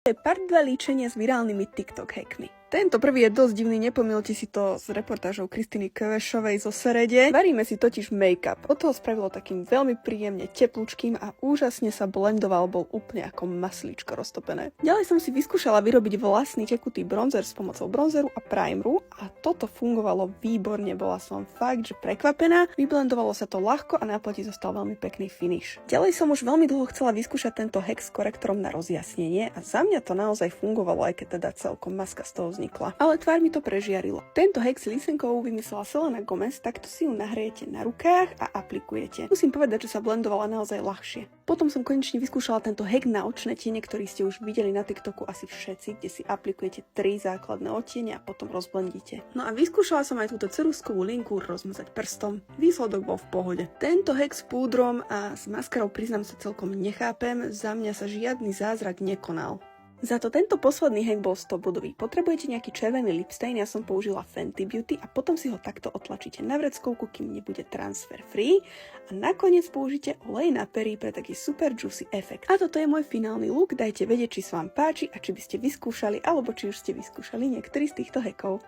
je part 2 líčenia s virálnymi TikTok hackmi. Tento prvý je dosť divný, nepomýlte si to s reportážou Kristiny Kvešovej zo Serede. Varíme si totiž make-up. Od toho spravilo takým veľmi príjemne teplúčkým a úžasne sa blendoval, bol úplne ako maslíčko roztopené. Ďalej som si vyskúšala vyrobiť vlastný tekutý bronzer s pomocou bronzeru a primeru a toto fungovalo výborne, bola som fakt, že prekvapená. Vyblendovalo sa to ľahko a na pleti zostal veľmi pekný finish. Ďalej som už veľmi dlho chcela vyskúšať tento hack s korektorom na rozjasnenie a za mňa to naozaj fungovalo, aj keď teda celkom maska z toho vznikla. Ale tvár mi to prežiarilo. Tento hack s lísenkovou vymyslela Selena Gomez, takto si ju nahriete na rukách a aplikujete. Musím povedať, že sa blendovala naozaj ľahšie. Potom som konečne vyskúšala tento hack na očné tiene, ktorý ste už videli na TikToku asi všetci, kde si aplikujete 3 základné odtiene a potom rozblendíte. No a vyskúšala som aj túto ceruskovú linku rozmazať prstom. Výsledok bol v pohode. Tento hack s púdrom a s maskarou priznám sa celkom nechápem, za mňa sa žiadny zázrak nekonal. Za to tento posledný hack bol 100 bodový. Potrebujete nejaký červený lipstain, ja som použila Fenty Beauty a potom si ho takto otlačíte na vreckovku, kým nebude transfer free a nakoniec použite olej na pery pre taký super juicy efekt. A toto je môj finálny look, dajte vedieť, či sa vám páči a či by ste vyskúšali alebo či už ste vyskúšali niektorý z týchto hackov.